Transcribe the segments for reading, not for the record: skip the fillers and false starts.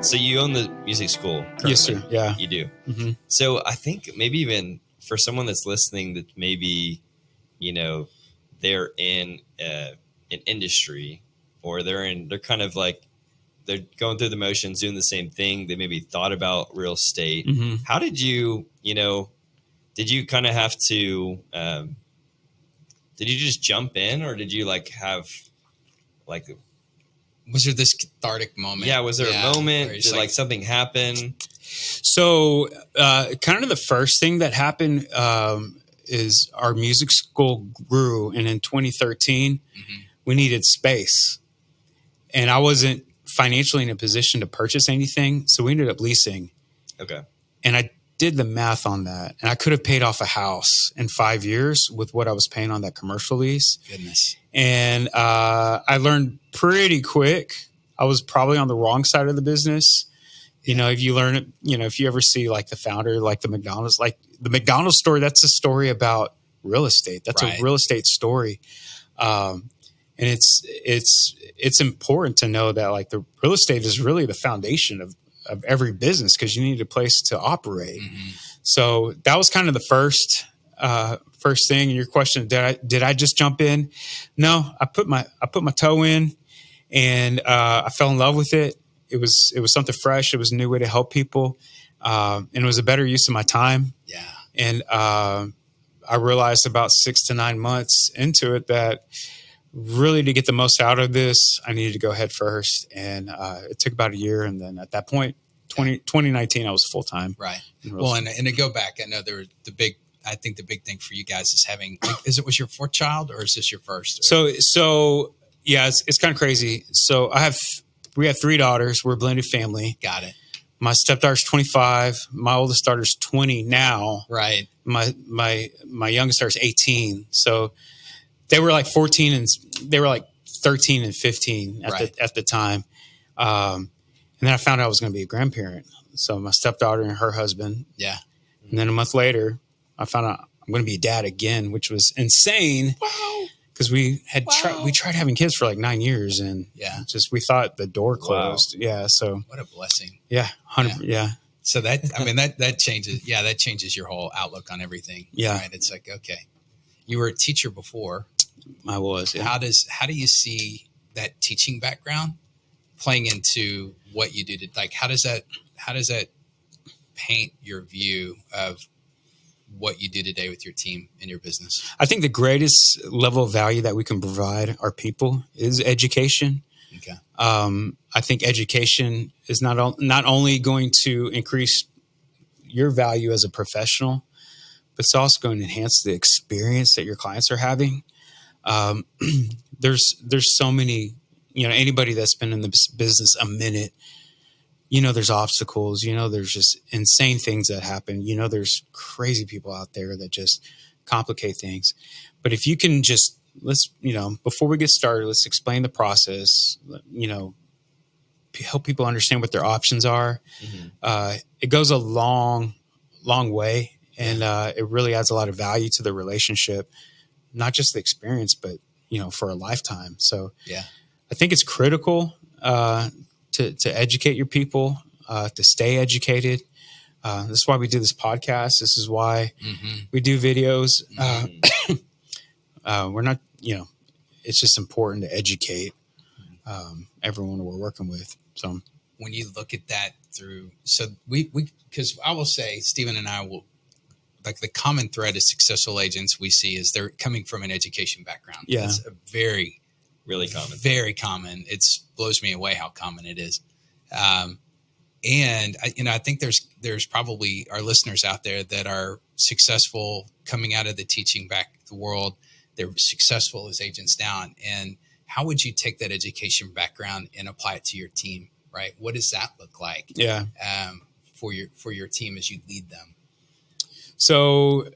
So you own the music school currently? Yes, sir. Yeah. You do. Mm-hmm. So I think maybe even for someone that's listening that maybe, they're in an industry, or they're kind of like, they're going through the motions, doing the same thing. They maybe thought about real estate. Mm-hmm. How did you, did you kind of have to, did you just jump in, or did you have was there this cathartic moment? Yeah. Was there a moment? Did something happen? So kind of the first thing that happened is our music school grew. And in 2013, we needed space. And I wasn't financially in a position to purchase anything. So we ended up leasing. Okay. And I did the math on that. And I could have paid off a house in 5 years with what I was paying on that commercial lease. Goodness. And I learned pretty quick. I was probably on the wrong side of the business. If you learn it, if you ever see the founder, the McDonald's story, that's a story about real estate. That's a real estate story. And it's important to know that the real estate is really the foundation of every business, because you need a place to operate. Mm-hmm. So that was kind of the first thing. Your question, did I just jump in? No, I put my toe in, and I fell in love with it. It was something fresh. It was a new way to help people. And it was a better use of my time. Yeah. And I realized about 6 to 9 months into it that really, to get the most out of this, I needed to go head first. And it took about a year. And then at that point, 2019, I was full time. Right. Well, and to go back, I know I think the big thing for you guys is having, was your fourth child, or is this your first? So yeah, it's kind of crazy. So we have 3 daughters. We're a blended family. Got it. My stepdaughter's 25. My oldest daughter's 20 now. Right. My youngest daughter's 18. So they were 14 and they were 13 and 15 at the time. And then I found out I was going to be a grandparent. So my stepdaughter and her husband. Yeah. And then a month later, I found out I'm going to be a dad again, which was insane. Wow. Because we tried having kids for 9 years, and we thought the door closed. Wow. Yeah. So what a blessing. Yeah. 100. Yeah. So that changes. Yeah. That changes your whole outlook on everything. Yeah. Right? It's okay. You were a teacher before. I was. Yeah. How do you see that teaching background playing into what you do? How does that paint your view of what you do today with your team and your business? I think the greatest level of value that we can provide our people is education. Okay. I think education is not only going to increase your value as a professional, but it's also going to enhance the experience that your clients are having. There's so many, anybody that's been in the business a minute, there's obstacles, there's just insane things that happen. There's crazy people out there that just complicate things. But if you can just, before we get started, let's explain the process, help people understand what their options are. Mm-hmm. It goes a long, long way. And it really adds a lot of value to the relationship, not just the experience, but, for a lifetime. So yeah, I think it's critical to educate your people, to stay educated. This is why we do this podcast. This is why we do videos. We're not, it's just important to educate everyone we're working with. So when you look at that through, so because I will say, Stephen and I will, the common thread of successful agents we see is they're coming from an education background. Yeah. It's a really common. Very common. It blows me away how common it is. And I think there's probably our listeners out there that are successful coming out of the teaching the world. They're successful as agents now. And how would you take that education background and apply it to your team, right? What does that look like? Yeah. For your team as you lead them? So,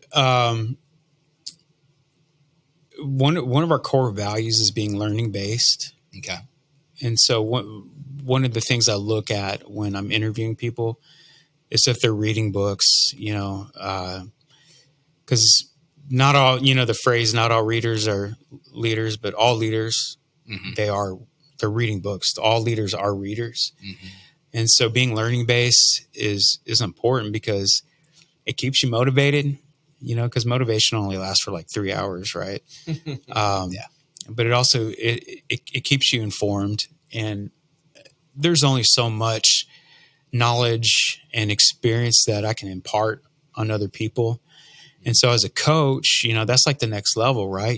one of our core values is being learning based. Okay. And so one of the things I look at when I'm interviewing people is if they're reading books, because not all, the phrase, not all readers are leaders, but all leaders, they're reading books. All leaders are readers. Mm-hmm. And so being learning based is important because it keeps you motivated, because motivation only lasts for like 3 hours, right? Yeah. But it also, it keeps you informed, and there's only so much knowledge and experience that I can impart on other people. And so as a coach, that's like the next level, right?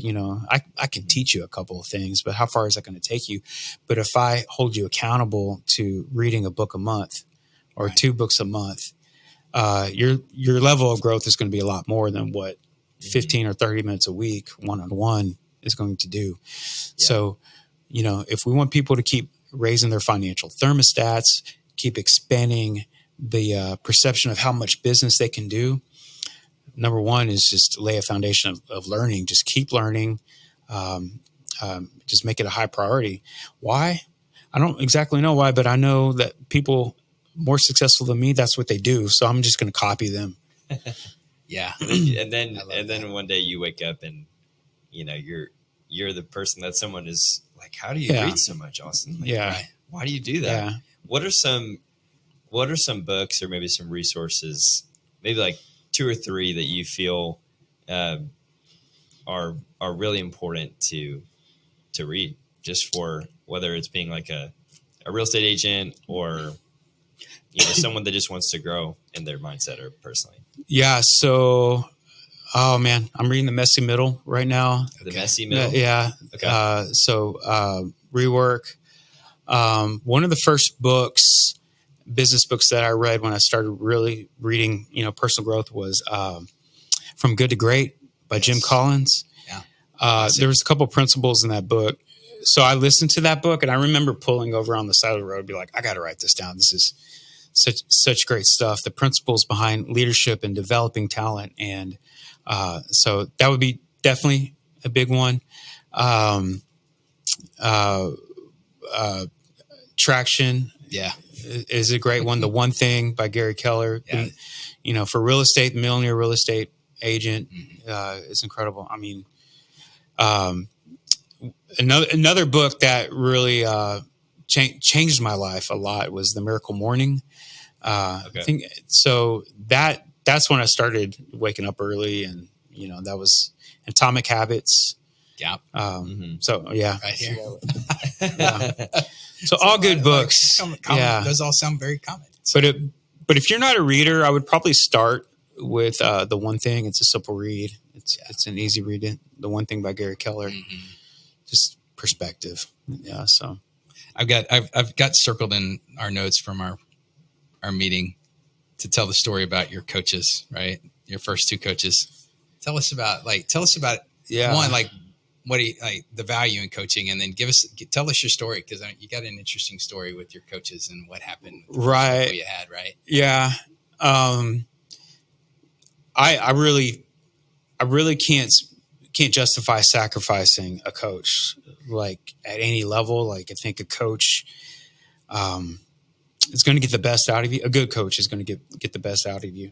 I can teach you a couple of things, but how far is that going to take you? But if I hold you accountable to reading a book a month or 2 books a month, your level of growth is going to be a lot more than what 15 or 30 minutes a week one-on-one is going to do. Yeah. So, if we want people to keep raising their financial thermostats, keep expanding the perception of how much business they can do, number one is just lay a foundation of learning. Just keep learning. Just make it a high priority. Why? I don't exactly know why, but I know that people more successful than me, that's what they do. So I'm just going to copy them. Yeah. And then one day you wake up and, you're the person that someone is like, how do you read so much, Austin? Like, why do you do that? Yeah. What are some books or maybe some resources, maybe like 2 or 3 that you feel are really important to read, just for whether it's being like a real estate agent or someone that just wants to grow in their mindset or personally? Yeah. So, oh man, I'm reading The Messy Middle right now. The Messy Middle. Yeah. Okay. Rework. One of the first business books that I read when I started really reading, personal growth was From Good to Great by Jim Collins. Yeah. There was a couple principles in that book. So I listened to that book and I remember pulling over on the side of the road and be like, I got to write this down. This is such great stuff. The principles behind leadership and developing talent. And so that would be definitely a big one. Traction. Yeah. Is a great one. The One Thing by Gary Keller. Yeah. For real estate, the Millionaire Real Estate Agent is incredible. I mean, another book that really changed my life a lot was The Miracle Morning. I think so. That's when I started waking up early, and that was Atomic Habits. Yeah. So yeah, right here. Yeah. So all good books. Common, those all sound very common. So. But if you're not a reader, I would probably start with The One Thing. It's a simple read. It's an easy read. The One Thing by Gary Keller. Just perspective. Yeah. So I've got circled in our notes from our meeting to tell the story about your coaches, right? Your first 2 coaches. Tell us about one, like what do you like the value in coaching, and then tell us your story, because you got an interesting story with your coaches and what happened. Right. You had, right? Yeah. I really can't justify sacrificing a coach like at any level. Like I think a coach is going to get the best out of you. A good coach is going to get the best out of you.